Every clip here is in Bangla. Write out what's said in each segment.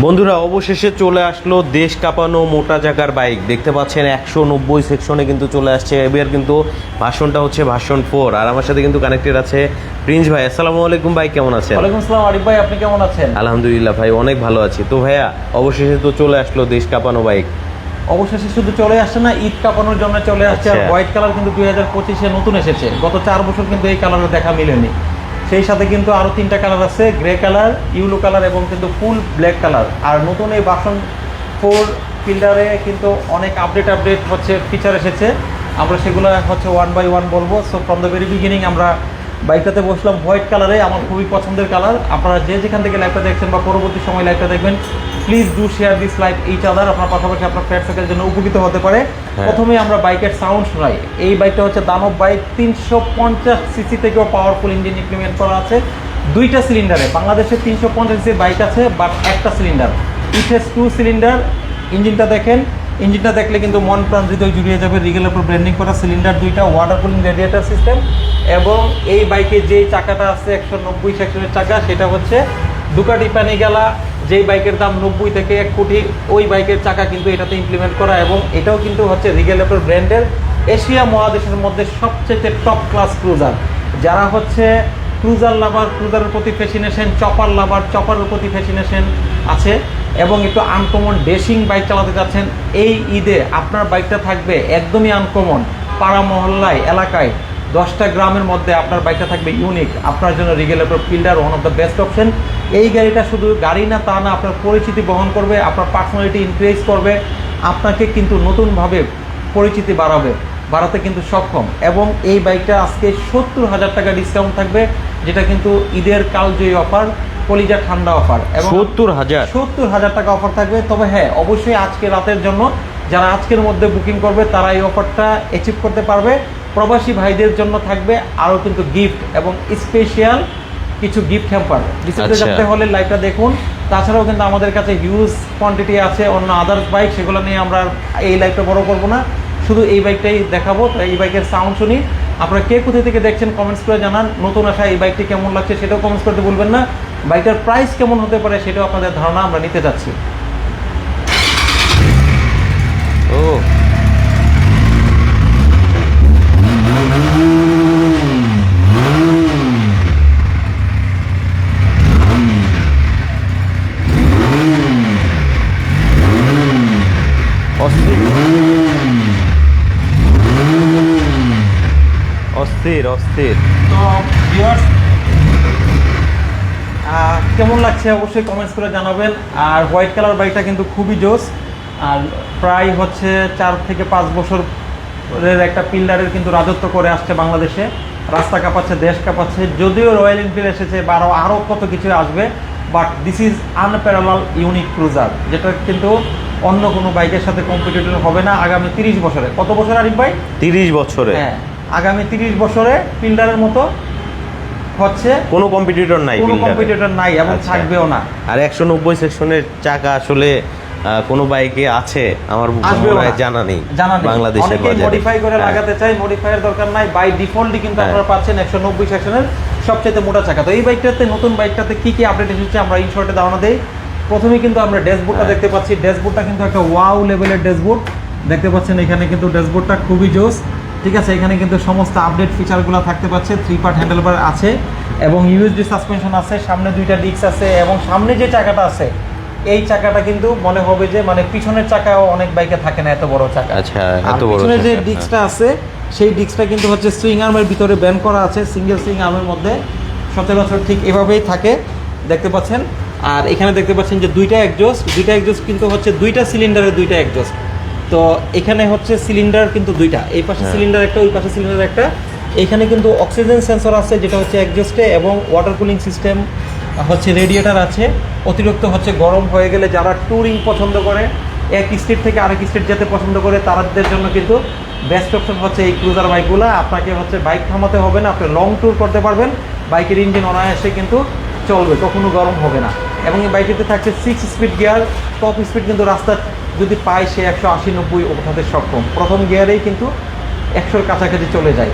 বন্ধুরা অবশেষে চলে আসলো দেশ কাঁপানো মোটা জায়গার বাইক। দেখতে পাচ্ছেন 190 সেকশনে কিন্তু চলে আসছে। এবার কিন্তু ভার্সনটা হচ্ছে ভার্সন 4। আর আমার সাথে কিন্তু কানেক্টেড আছে প্রিন্স ভাই। আসসালামু আলাইকুম ভাই, কেমন আছেন? ওয়ালাইকুম আসসালাম আরিফ ভাই, আপনি কেমন আছেন? আলহামদুলিল্লাহ ভাই, অনেক ভালো আছি। তো ভাইয়া অবশেষে তো চলে আসলো দেশ কাঁপানো বাইক। অবশেষে শুধু চলে আসছে না, ঈদ কাপানোর জন্য চলে আসছে। আর আচ্ছা। হোয়াইট কালার কিন্তু 2025-এ নতুন এসেছে। গত 4 বছর কিন্তু এই কালারের দেখা মিলেনি। সেই সাথে কিন্তু আরো 3টা কালার আছে, গ্রে কালার, ইউলো কালার এবং কিন্তু ফুল ব্ল্যাক কালার। আর নতুন এই ভার্সন 4 ফিল্ডারে কিন্তু অনেক আপডেট হচ্ছে ফিচার এসেছে। আমরা সেগুলো হচ্ছে ওয়ান বাই ওয়ান বলবো। So from the very beginning আমরা বাইকটাতে বসলাম হোয়াইট কালারে, আমার খুবই পছন্দের কালার। আপনারা যে যেখান থেকে লাইভটা দেখছেন বা পরবর্তী সময় লাইভটা দেখবেন, please do share this live each other. আপনার পাশাপাশি আপনার ফ্রেন্ড সার্কেলের জন্য উপকৃত হতে পারে। প্রথমে আমরা বাইকের সাউন্ড শোনাই। এই বাইকটা হচ্ছে দানব বাইক, 350 সিসি থেকেও পাওয়ারফুল ইঞ্জিন ইমপ্লিমেন্ট করা আছে। 2টা সিলিন্ডারে। বাংলাদেশে 350 সিসি বাইক আছে, বাট একটা সিলিন্ডার। ইথেস 2 সিলিন্ডার। ইঞ্জিনটা দেখেন, ইঞ্জিনটা দেখলে কিন্তু মন প্রাণ হৃদয় জুড়িয়ে যাবে। রিগেলের উপর ব্র্যান্ডিং করা সিলিন্ডার, 2টা ওয়াটার কুলিং রেডিয়েটার সিস্টেম। এবং এই বাইকে যে চাকাটা আছে 190 সেকশনের চাকা, সেটা হচ্ছে ডুকাটি প্যানিগালা। যেই বাইকের দাম 90 থেকে 1 কোটি, ওই বাইকের চাকা কিন্তু এটাতে ইমপ্লিমেন্ট করা। এবং এটাও কিন্তু হচ্ছে রিগেলের ব্র্যান্ডের এশিয়া মহাদেশের মধ্যে সবচেয়ে টপ ক্লাস ক্রুজার। যারা হচ্ছে ক্রুজার লাভার, ক্রুজারের প্রতি ফ্যাসিনেশন, চপার লাভার, চপারের প্রতি ফ্যাসিনেশন আছে এবং একটু আনকমন ডেসিং বাইক চালাতে যাচ্ছেন, এই ঈদে আপনার বাইকটা থাকবে একদমই আনকমন। পাড়া মহল্লায়, এলাকায় 10টা গ্রামের মধ্যে আপনার বাইকটা থাকবে ইউনিক। আপনার জন্য রিগেলের ফিল্ডার one of the best option. এই গাড়িটা শুধু গাড়ি না, তা না, আপনার পরিচিতি বহন করবে, আপনার পার্সোনালিটি ইনক্রিজ করবে, আপনাকে কিন্তু নতুনভাবে পরিচিতি বাড়াতে কিন্তু সক্ষম। এবং এই বাইকটা আজকে 70,000 টাকা ডিসকাউন্ট থাকবে, যেটা কিন্তু ঈদের কালজয়ী অফার, কলিজা ঠান্ডা অফার। এবং 70,000 টাকা অফার থাকবে। তবে হ্যাঁ, অবশ্যই আজকে রাতের জন্য, যারা আজকের মধ্যে বুকিং করবে তারা এই অফারটা অ্যাচিভ করতে পারবে। প্রবাসী ভাইদের জন্য থাকবে আরও কিন্তু গিফট এবং স্পেশাল কিছু গিফট হ্যাম্পার। ডিসপ্লে জানতে হলে লাইভটা দেখুন। তাছাড়াও কিন্তু আমাদের কাছে হিউজ কোয়ান্টিটি আছে অন্য আদার্স বাইক, সেগুলো নিয়ে আমরা এই লাইভটা বড় করবো না, শুধু এই বাইকটাই দেখাবো। তো এই বাইকের সাউন্ড শুনি। আপনারা কে কোথায় থেকে দেখছেন কমেন্টস করে জানান। নতুন আসা এই বাইকটি কেমন লাগছে সেটাও কমেন্টস করতে ভুলবেন না। বাইকটার প্রাইস কেমন হতে পারে সেটাও আপনাদের ধারণা আমরা নিতে যাচ্ছি। ও অস্থির অস্থির। তো ভিউয়ার্স, কেমন লাগছে অবশ্যই কমেন্টস করে জানাবেন। আর হোয়াইট কালার বাইকটা কিন্তু খুবই জোস। আর প্রায় হচ্ছে 4 থেকে 5 বছরের একটা পিল্ডারের কিন্তু রাজত্ব করে আসছে বাংলাদেশে। রাস্তা কাঁপাচ্ছে, দেশ কাঁপাচ্ছে। যদিও রয়্যাল এনফিল্ড এসেছে বা আরও কত কিছু আসবে, but this is unparalleled unique cruiser, যেটা কিন্তু অন্য কোনো বাইকের সাথে কম্পিটিটর হবে না আগামী 30 বছরে। কত বছর আরিফ ভাই? 30 বছরে। হ্যাঁ, আগামী 30 বছরে পিল্ডারের মতো হচ্ছে কোনো কম্পিটিটর নাই, কোনো কম্পিটিটর নাই এবং থাকবেও না। আর 190 সেকশনের চাকা আসলে কোনো বাইকে আছে আমার জানা নেই বাংলাদেশের বাজারে। মডিফাই করে লাগাতে চাই, মডিফাইয়ের দরকার নাই। বাই ডিফল্টই কিন্তু আপনারা পাচ্ছেন 190 সেকশনের সবচেয়ে মোটা চাকা। তো এই বাইকটাতে, নতুন বাইকটাতে কি কি আপডেট এসেছে আমরা ইন শর্টে ধারণা দেই। প্রথমেই কিন্তু আমরা ড্যাশবোর্ডটা দেখতে পাচ্ছি। ড্যাশবোর্ডটা কিন্তু একটা ওয়াও লেভেলের ড্যাশবোর্ড দেখতে পাচ্ছেন। এখানে কিন্তু ড্যাশবোর্ডটা খুবই জোস, ঠিক আছে। এখানে কিন্তু সমস্ত আপডেট ফিচারগুলো থাকতে পাচ্ছে। 3 পার্ট হ্যান্ডেলবার আছে এবং ইউএসডি সাসপেনশন আছে। সামনে 2টা ডিস্ক আছে এবং সামনে যে চাকাটা আছে, এই চাকাটা কিন্তু মনে হবে যে মানে পিছনের চাকাও অনেক বাইকে থাকে না, এত বড় চাকা। আচ্ছা, এত বড়। পিছনে যে ডিস্কটা আছে, সেই ডিস্কটা কিন্তু হচ্ছে সুইং আর্মের ভিতরে ব্যান্ড করা আছে। সিঙ্গেল সুইং আর্মের মধ্যে সচরাচর ঠিক এভাবেই থাকে, দেখতে পাচ্ছেন। আর এখানে দেখতে পাচ্ছেন যে 2টা এক্সজস্ট কিন্তু হচ্ছে 2টা সিলিন্ডারের 2টা এক্সজস্ট। তো এখানে হচ্ছে সিলিন্ডার কিন্তু 2টা, এই পাশে সিলিন্ডার একটা, ওই পাশে সিলিন্ডার একটা। এখানে কিন্তু অক্সিজেন সেন্সর আছে, যেটা হচ্ছে এক্সজস্টে, এবং ওয়াটার কুলিং সিস্টেম হচ্ছে, রেডিয়েটার আছে। অতিরিক্ত হচ্ছে গরম হয়ে গেলে যারা ট্যুরিং পছন্দ করে, এক স্টেট থেকে আরেক স্টেট যেতে পছন্দ করে, তাদের জন্য কিন্তু বেস্ট অপশন হচ্ছে এই ক্রুজার বাইকগুলো। আপনাকে হচ্ছে বাইক থামাতে হবে না, আপনি লং ট্যুর করতে পারবেন। বাইকের ইঞ্জিন অনায়াসে কিন্তু চলবে, কখনো গরম হবে না। এবং এই বাইকটিতে থাকছে 6 স্পিড গিয়ার। টপ স্পিড কিন্তু রাস্তা যদি পায় সে 180-90 ওঠাতে সক্ষম। প্রথম গিয়ারেই কিন্তু 100-র কাছাকাছি চলে যায়।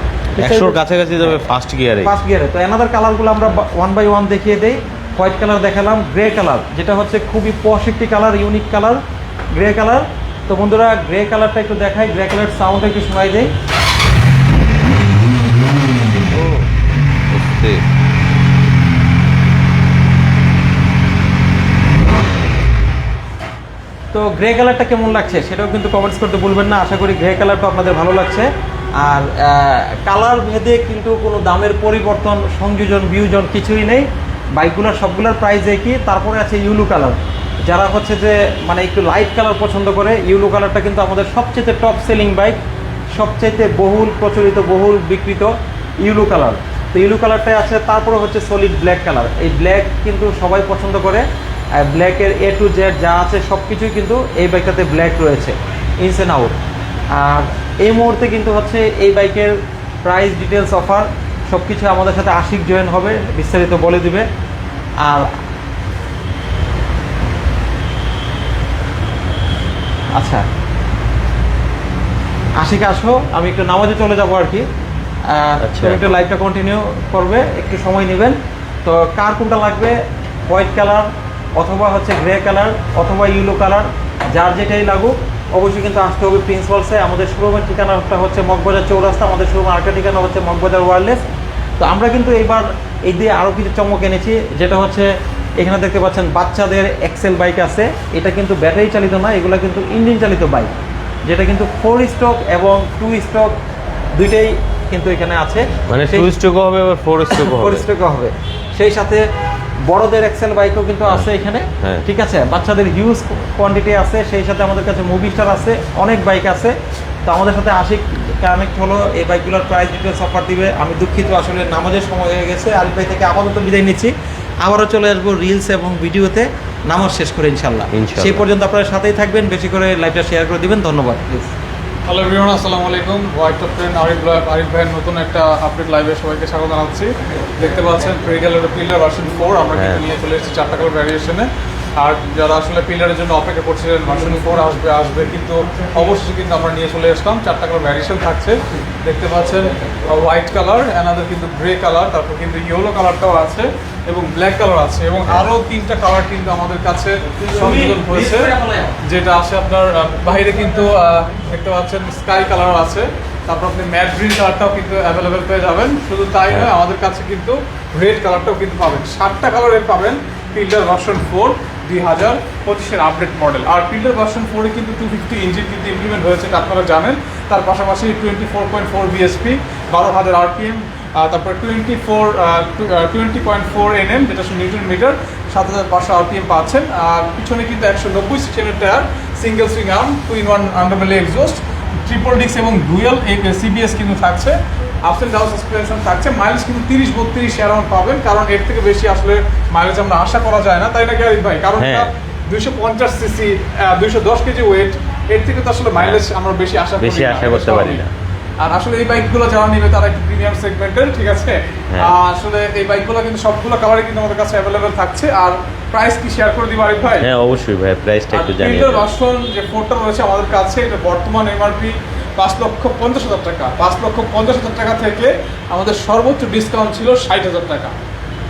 100-র কাছাকাছি যাবে ফার্স্ট গিয়ারে। তো এনাদার কালারগুলো আমরা ওয়ান বাই ওয়ান দেখিয়ে দেই। হোয়াইট কালার দেখালাম, গ্রে কালার যেটা হচ্ছে খুবই পশ একটি colour, unique colour, grey colour. তো বন্ধুরা গ্রে কালারটা একটু দেখাই, গ্রে কালার সাউন্ডটা একটু শোনাই দেয়। তো গ্রে কালারটা কেমন লাগছে সেটাও কিন্তু কমেন্টস করতে ভুলবেন না। আশা করি গ্রে কালারটা আপনাদের ভালো লাগছে। আর কালার ভেদে কিন্তু কোনো দামের পরিবর্তন, সংযোজন, বিয়োজন কিছুই নেই। বাইকগুলোর সবগুলোর প্রাইস একই। তারপরে আছে ইউলো কালার, যারা হচ্ছে যে মানে একটু লাইট কালার পছন্দ করে, ইউলো কালারটা কিন্তু আমাদের সবচেয়ে টপ সেলিং বাইক, সবচেয়ে বহুল প্রচলিত, বহুল বিক্রিত ইউলো কালার। তো ইউলো কালারটাই আছে। তারপরে হচ্ছে সলিড ব্ল্যাক কালার, এই ব্ল্যাক কিন্তু সবাই পছন্দ করে। ব্ল্যাকের A to Z যা আছে সব কিছুই কিন্তু এই বাইকটাতে ব্ল্যাক রয়েছে, ইনস অ্যান্ড আউট। আর এই মুহূর্তে কিন্তু হচ্ছে এই বাইকের প্রাইস ডিটেলস, অফার সব কিছু আমাদের সাথে আশিক জয়েন হবে, বিস্তারিত বলে দিবে। আর আচ্ছা আশিক আসো, আমি একটু নামাজে চলে যাবো আর কি। তুমি একটু লাইভটা কন্টিনিউ করবে, একটু সময় নেবেন। তো কার কোনটা লাগবে, হোয়াইট কালার অথবা হচ্ছে গ্রে কালার অথবা ইউলো কালার, যার যেটাই লাগুক অবশ্যই কিন্তু আসতে হবে প্রিন্সিপালসে। আমাদের শোরুমের ঠিকানাটা হচ্ছে মগবাজার চৌরাস্তা, আমাদের শোরুমের আরেকটা ঠিকানা হচ্ছে মগবাজার ওয়্যারলেস। তো আমরা কিন্তু এবার এই দিয়ে আরও কিছু চমক এনেছি, যেটা হচ্ছে এখানে দেখতে পাচ্ছেন বাচ্চাদের এক্সেল বাইক আছে। এটা কিন্তু ব্যাটারি চালিত না, এগুলো কিন্তু ইঞ্জিন চালিত বাইক, যেটা কিন্তু 4 স্ট্রোক এবং 2 স্ট্রোক দুইটাই কিন্তু এখানে আছে। মানে 2 স্ট্রোকও হবে আবার 4 স্ট্রোকও হবে। 4 স্ট্রোকও হবে। সেই সাথে বড়দের এক্সেল বাইকও কিন্তু আছে এখানে, ঠিক আছে। বাচ্চাদের হিউজ কোয়ান্টিটি আছে। সেই সাথে আমাদের কাছে মুভি স্টার আছে, অনেক বাইক আছে। তো আমাদের সাথে আশিক কানেক্ট হলো, এই বাইকগুলোর প্রাইস ডিটেলস অফার দিবে। আমি দুঃখিত, আসলে নামাজের সময় হয়ে গেছে। আরিফ ভাই থেকে আপাতত বিদায় নিচ্ছি, আবারও চলে আসবো রিলস এবং ভিডিওতে নামাজ শেষ করে ইনশাল্লাহ। সেই পর্যন্ত আপনারা সাথেই থাকবেন, বেশি করে লাইভটা শেয়ার করে দিবেন। ধন্যবাদ। প্লিজ। হ্যালো এভরিওয়ান, আসসালামু আলাইকুম। হোয়াইট ফ্রেন্ড আরিফ ভাইয়ের নতুন একটা আপডেট লাইভে সবাইকে স্বাগত জানাচ্ছি। দেখতে পাচ্ছেন প্রিগেলের পিলার ভার্সন 4 আমরা কিন্তু নিয়ে চলে এসেছি 4টা কালার ভ্যারিয়েশনে। আর যারা আসলে পিলারের জন্য অপেক্ষা করছিলেন ভার্সন 4 আসবে কিন্তু অবশ্যই কিন্তু আমরা নিয়ে চলে আসলাম। 4টা কালার ভ্যারিয়েশন থাকছে। দেখতে পাচ্ছেন হোয়াইট কালার, অ্যানাদার কিন্তু গ্রে কালার, তারপর কিন্তু ইয়েলো কালারটাও আছে এবং ব্ল্যাক কালার আছে, এবং আরও 3টা কালার কিন্তু আমাদের কাছে সংযোজন হয়েছে, যেটা আছে আপনার বাইরে কিন্তু দেখতে পাচ্ছেন স্কাই কালার আছে। তারপর আপনি ম্যাট গ্রিন কালারটাও কিন্তু অ্যাভেলেবেল পেয়ে যাবেন। শুধু তাই নয়, আমাদের কাছে কিন্তু রেড কালারটাও কিন্তু পাবেন। 7টা কালারের পাবেন পিলার ভার্সন 4 2025-এর আপডেট মডেল। আর পিলার ভার্সন 4-এ কিন্তু 250 ইঞ্জিন কিন্তু ইমপ্লিমেন্ট হয়েছে, এটা আপনারা জানেন। তার পাশাপাশি 24.4 বিএসপি, 12,000 আরপিএম, তারপরে 20.4 এনএম যেটা নিউটন মিটার, 7,500 আরপিএম পাচ্ছেন। আর পিছনে কিন্তু 190 সিসিএমের tyre, single swing arm, 2-in-1 underbelly exhaust, triple disc এবং ডুয়েল সিবিএস কিন্তু থাকছে। আপস অ্যান্ড ডাউন সাসপেনশন থাকছে। মাইলেজ কিন্তু 30-32 অ্যারাউন্ড পাবেন, কারণ এর থেকে বেশি আসলে মাইলেজ আমরা আশা করা যায় না, তাই নাকি আরিফ ভাই? কারণ 250 সিসি, 210 কেজি ওয়েট, এর থেকে তো আসলে মাইলেজ আমরা বেশি আশা করতে পারি না। আর আসলে এই বাইকগুলো যারা নেবে তারা একটু প্রিমিয়াম সেগমেন্টের, ঠিক আছে। আসলে এই বাইকগুলো কিন্তু সবগুলো কালারে কিন্তু আমাদের কাছে অ্যাভেলেবেল থাকছে। আর প্রাইস কি শেয়ার করে দিব আরিফ ভাই? হ্যাঁ অবশ্যই ভাই, প্রাইসটা একটু জানিয়ে দিন। ভার্সন যে 4টা রয়েছে আমাদের কাছে, এটা বর্তমান এমআরপি 5,50,000 টাকা। 5,50,000 টাকা থেকে আমাদের সর্বোচ্চ ডিসকাউন্ট ছিল 60,000 টাকা।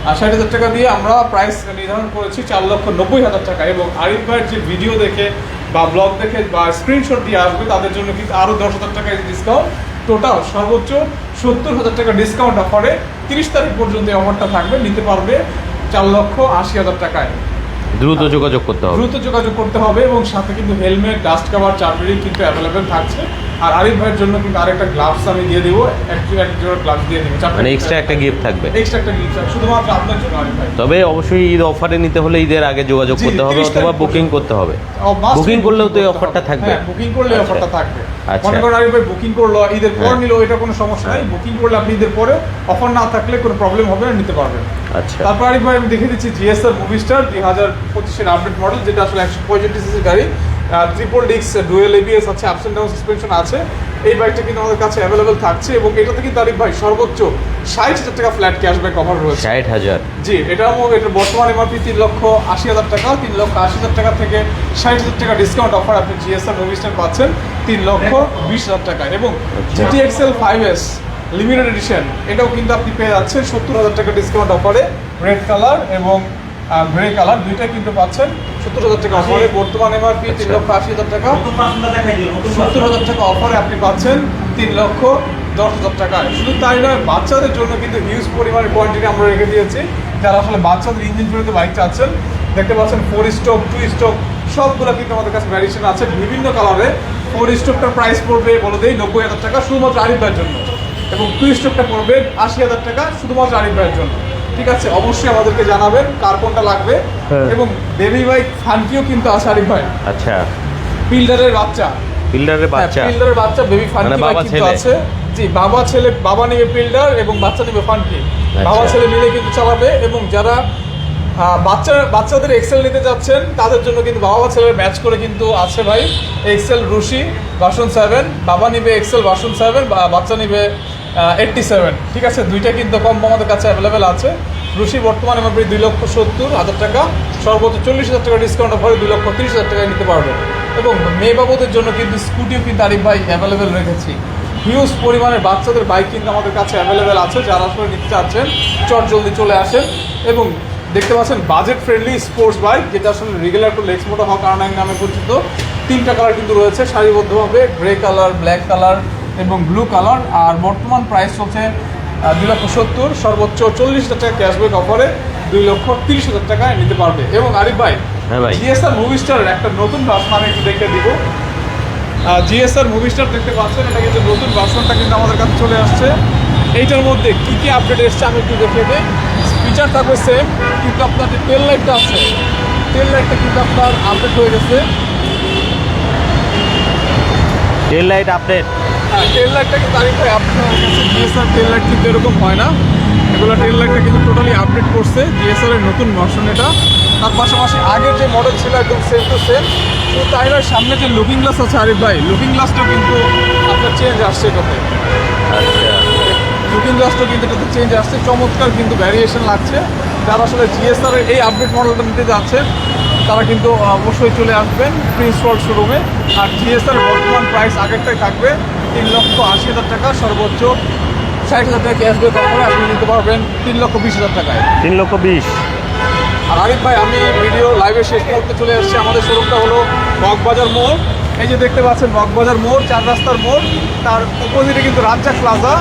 আর 60,000 টাকা দিয়ে আমরা প্রাইস নির্ধারণ করেছি 4,90,000 টাকা। এবং আরিফ ভাইয়ের যে ভিডিও দেখে বা ব্লগ দেখে বা স্ক্রিনশট দিয়ে আসবে তাদের জন্য কিন্তু আরও 10,000 টাকা ডিসকাউন্ট। টোটাল সর্বোচ্চ 70,000 টাকা ডিসকাউন্ট অফারে 30 তারিখ পর্যন্ত এই অফারটা থাকবে। নিতে পারবে 4,80,000 টাকায়। দ্রুত যোগাযোগ করতে হবে এবং সাথে কিন্তু হেলমেট, ডাস্ট কভার, চার্জারিং কিন্তু অ্যাভেলেবেল থাকছে। আর আরিফ ভাইয়ের জন্য কিন্তু আরেকটা গ্লাভস আমি দিয়ে দেবো, এক জোড়া গ্লাভস দিয়ে দেবো, মানে এক্সট্রা একটা গিফট থাকবে, শুধুমাত্র আপনার জন্য আরিফ ভাই। তবে অবশ্যই ঈদ অফারে নিতে হলে ঈদের আগে যোগাযোগ করতে হবে অথবা বুকিং করতে হবে। বুকিং করলেও তো এই অফারটা থাকবে। বুকিং করলে অফারটা থাকবে। মনে করেন আরিফ ভাই বুকিং করলো, ঈদের পর নিল, এটা কোনো সমস্যা নাই। বুকিং করলে আপনি ঈদের পরে অফার না থাকলে কোনো প্রবলেম হবে না, নিতে পারবেন। আচ্ছা, তারপর আরিফ ভাই আমি দেখে দিচ্ছি জিএসআর মুভি স্টার 2025-এর আপডেট মডেল, যেটা আসলে 165 সিসির গাড়ি, ট্রিপল ডিস্ক, ডুয়েল এবিএস আছে, আপস অ্যান্ড ডাউন সাসপেনশন আছে। এই বাইকটা কিন্তু আমাদের কাছে অ্যাভেলেবেল থাকছে এবং এটাতে কিন্তু আরিফ ভাই সর্বোচ্চ 60,000 টাকা ফ্ল্যাট ক্যাশব্যাক অফার রয়েছে। 60,000? জি, এটা বর্তমান এমআরপি 3,80,000 টাকা। 3,80,000 টাকা থেকে 60,000 টাকা ডিসকাউন্ট অফার আপনি জিএসআর মুভি স্টার পাচ্ছেন 3,20,000 টাকায়। এবং GTXL 5S লিমিটেড এডিশন, এটাও কিন্তু আপনি পেয়ে যাচ্ছেন 70,000 টাকা ডিসকাউন্ট অফারে, রেড কালার এবং গ্রে কালার, দুইটা কিন্তু পাচ্ছেন 70,000 টাকা অফারে। বর্তমান এমআরপি 3,80,000 টাকা, নতুন বাসনটা দেখাই দিও, নতুন 70,000 টাকা অফারে আপনি পাচ্ছেন 3,10,000 টাকায়। শুধু তাই নয়, বাচ্চাদের জন্য কিন্তু হিউজ পরিমাণে কোয়ান্টিটি আমরা রেখে দিয়েছি। যারা আসলে বাচ্চাদের ইঞ্জিন জড়িত বাইক চাচ্ছেন, দেখতে পাচ্ছেন 4 স্ট্রোক 2 স্ট্রোক সবগুলো কিন্তু আমাদের কাছে ভ্যারিয়েশন আছে বিভিন্ন কালারে। 4 স্ট্রোকটার প্রাইস পড়বে বলে দেই 90,000 টাকা শুধুমাত্র আরিফ ভাইয়ের জন্য, এবং 2 স্ট্রোকটা পড়বে 80,000 টাকা শুধুমাত্র আরিফ ভাইয়ের জন্য। ঠিক আছে, অবশ্যই আমাদেরকে জানাবেন কার কোনটা লাগবে। এবং বেবি বাইক ফান্কিও কিন্তু আছে আরিফ ভাই। আচ্ছা, বিল্ডারের বাচ্চা, বিল্ডারের বাচ্চা, বিল্ডারের বাচ্চা বেবি ফান্কি মানে বাইক বাবা কিন্তু ছেলে। আছে। জি, বাবা ছেলে, বাবা নেবে বিল্ডার এবং বাচ্চা নেবে ফান্কি। বাবা ছেলে মিলে কিন্তু চালাবে। এবং যারা বাচ্চাদের এক্সেল নিতে যাচ্ছেন তাদের জন্য কিন্তু বাবা ছেলের ম্যাচ করে কিন্তু আছে ভাই। এক্সেল রুশি ভার্সন 7, বাবা নিবে এক্সেল ভার্সন 7, বাচ্চা নিবে 87। ঠিক আছে, দুইটা কিন্তু কম্বো আমাদের কাছে অ্যাভেলেবেল আছে। রুশি বর্তমানে আমার 2,70,000 টাকা, সর্বোচ্চ 40,000 টাকা ডিসকাউন্ট অফারে 2,30,000 টাকায় নিতে পারবে। এবং মেয়ে বাবুদের জন্য কিন্তু স্কুটিও কিন্তু আরিফ ভাই অ্যাভেলেবেল রেখেছি। হিউজ পরিমাণের বাচ্চাদের বাইক কিন্তু আমাদের কাছে অ্যাভেলেবেল আছে। যারা আসলে নিতে চাচ্ছেন চট জলদি চলে আসেন। এবং দেখতে পাচ্ছেন বাজেট ফ্রেন্ডলি স্পোর্টস বাইক, যেটা আসলে রেগুলার টু লেক্স মোটো হক আর9 নামে পরিচিত। 3টা কালার কিন্তু রয়েছে সারিবদ্ধভাবে, গ্রে কালার, ব্ল্যাক কালার এবং ব্লু কালার। আর বর্তমান প্রাইস চলছে 2,70,000, সর্বোচ্চ 40,000 টাকা ক্যাশব্যাক অফারে 2,30,000 টাকায় নিতে পারবে। এবং আরিফ ভাই, হ্যাঁ ভাই, জিএসআর মুভিস্টারের একটা নতুন ভার্সন আমি একটু দেখে দিব। জিএসআর মুভিস্টার দেখতে পাচ্ছেন, এটা কিন্তু নতুন ভার্সনটা কিন্তু আমাদের কাছে চলে আসছে। এইটার মধ্যে কী কী আপডেট এসছে আমি একটু দেখে দিই। ফিচার থাকবে সেম, কিন্তু আপনার যে টেল লাইটটা আছে, টেল লাইটটা কিন্তু আপনার আপডেট হয়ে গেছে। টেল লাইট আপডেট। হ্যাঁ, টেল লাইটটা কিন্তু আরিফ ভাই আপডেট হয়ে গেছে। জিএসআর টেল লাইট কিন্তু এরকম হয় না, এগুলো টেল লাইটটা কিন্তু টোটালি আপডেট করছে জিএসআর এর নতুন ভার্সন এটা। তার পাশাপাশি আগের যে মডেল ছিল একদম সেম টু সেম। তো তাই নয়, সামনে যে লুকিং গ্লাস আছে আরিফ ভাই, লুকিং গ্লাসটাও কিন্তু আপনার চেঞ্জ আসছে এটাতে। আচ্ছা, লুকিং গ্লাসটাও কিন্তু এটাতে চেঞ্জ আসছে, চমৎকার কিন্তু ভ্যারিয়েশন লাগছে। যারা আসলে জিএসআর এর এই আপডেট মডেলটা নিতে যাচ্ছেন তারা কিন্তু অবশ্যই চলে আসবেন প্রিন্স ওয়ার্ল্ড শোরুমে। আর জিএসআর বর্তমান প্রাইস আগেরটাই থাকবে 3,80,000 টাকা, সর্বোচ্চ 60,000 টাকা ক্যাশব্যাক অফারে আপনি নিতে পারবেন 3,20,000 টাকায়। 3,20,000। আর আরিফ ভাই, আমি ভিডিও লাইভে শেষ মুহূর্তে চলে এসেছি। আমাদের শোরুমটা হলো মগবাজার মোড়। এই যে দেখতে পাচ্ছেন মগবাজার মোড়, 4 রাস্তার মোড়, তার অপোজিটে কিন্তু রাজ্জাক প্লাজা।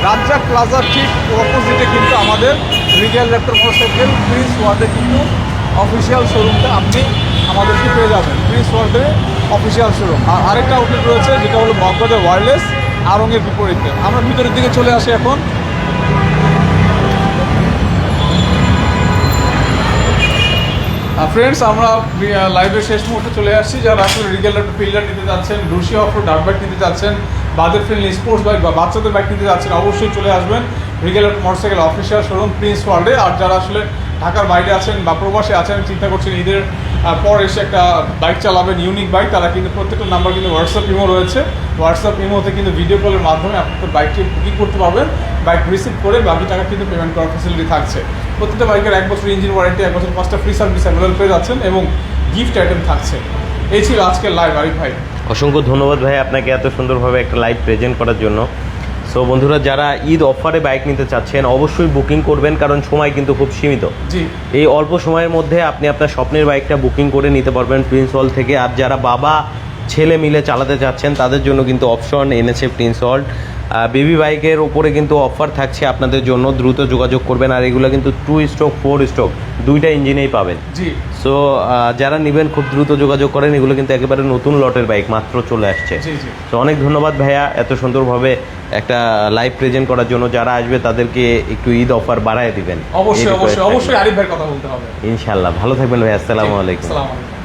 রাজ্জাক প্লাজার ঠিক অপোজিটে কিন্তু আমাদের রিগেল ল্যাপটপ মোটরসাইকেল প্রিন্স ওয়ার্ল্ডে কিন্তু অফিসিয়াল শোরুমটা আপনি আমাদেরকে পেয়ে যাবেন, প্রিন্স ওয়ার্ল্ডের অফিসিয়াল শোরুম। আর আরেকটা আউটলেট রয়েছে যেটা হলো মগবাজার ওয়্যারলেস আড়ংয়ের বিপরীতে। আমরা ভিতরের দিকে চলে আসি এখন। ফ্রেন্ডস, আমরা লাইভের শেষ মুহূর্তে চলে আসছি। যারা আসলে রিগেল পিলার নিতে যাচ্ছেন, রুশি অফরোড ডার্ট বাইক নিতে যাচ্ছেন, বাজেট ফ্রেন্ডলি স্পোর্টস বাইক বা বাচ্চাদের বাইক নিতে যাচ্ছেন, অবশ্যই চলে আসবেন Rigel motorcycle official showroom Prince ওয়ার্ল্ডে। আর যারা আসলে ঢাকার বাইরে আছেন বা প্রবাসে আছেন, চিন্তা করছেন ঈদের পর এসে একটা বাইক চালাবেন, ইউনিক বাইক, তারা কিন্তু প্রত্যেকটা নাম্বার কিন্তু হোয়াটসঅ্যাপ ইমো রয়েছে। হোয়াটসঅ্যাপ ইমোতে কিন্তু ভিডিও কলের মাধ্যমে আপনার বাইকটি বুকিং করতে পারবেন। বাইক রিসিভ করে বাকি টাকা কিন্তু পেমেন্ট করার ফেসিলিটি থাকছে। প্রত্যেকটা বাইকের 1 বছর ইঞ্জিন ওয়ারেন্টি, 1 বছর 5টা ফ্রি সার্ভিস অ্যাভেলেবল পেয়ে যাচ্ছেন এবং গিফট আইটেম থাকছে। এই ছিল আজকের লাইভ আরিফ ভাই। অসংখ্য ধন্যবাদ ভাই আপনাকে এত সুন্দরভাবে একটা লাইভ প্রেজেন্ট করার জন্য। সো বন্ধুরা, যারা ঈদ অফারে বাইক নিতে চাচ্ছেন অবশ্যই বুকিং করবেন, কারণ সময় কিন্তু খুব সীমিত। জি, এই অল্প সময়ের মধ্যে আপনি আপনার স্বপ্নের বাইকটা বুকিং করে নিতে পারবেন প্রিন্স ওয়ার্ল্ড থেকে। আর যারা বাবা ছেলে মিলে চালাতে চাচ্ছেন তাদের জন্য কিন্তু অপশন এনেছে প্রিন্স ওয়ার্ল্ড। বেবি বাইকের উপরে কিন্তু অফার থাকছে আপনাদের জন্য, দ্রুত যোগাযোগ করবেন। আর এগুলো কিন্তু 2 স্ট্রোক 4 স্ট্রোক দুইটা ইঞ্জিনেই পাবেন। জি। সো যারা নেবেন খুব দ্রুত যোগাযোগ করেন, এগুলো কিন্তু একেবারে নতুন লটের বাইক, মাত্র চলে আসছে। জি, জি। তো অনেক ধন্যবাদ ভাইয়া এত সুন্দরভাবে একটা লাইভ প্রেজেন্ট করার জন্য। যারা আসবে তাদেরকে একটু ঈদ অফার বাড়ায় দিবেন। অবশ্যই অবশ্যই অবশ্যই আরিফ ভাইয়ের কথা বলতে হবে। ইনশাল্লাহ। ভালো থাকবেন ভাই। আসসালামু আলাইকুম। আসসালামু আলাইকুম।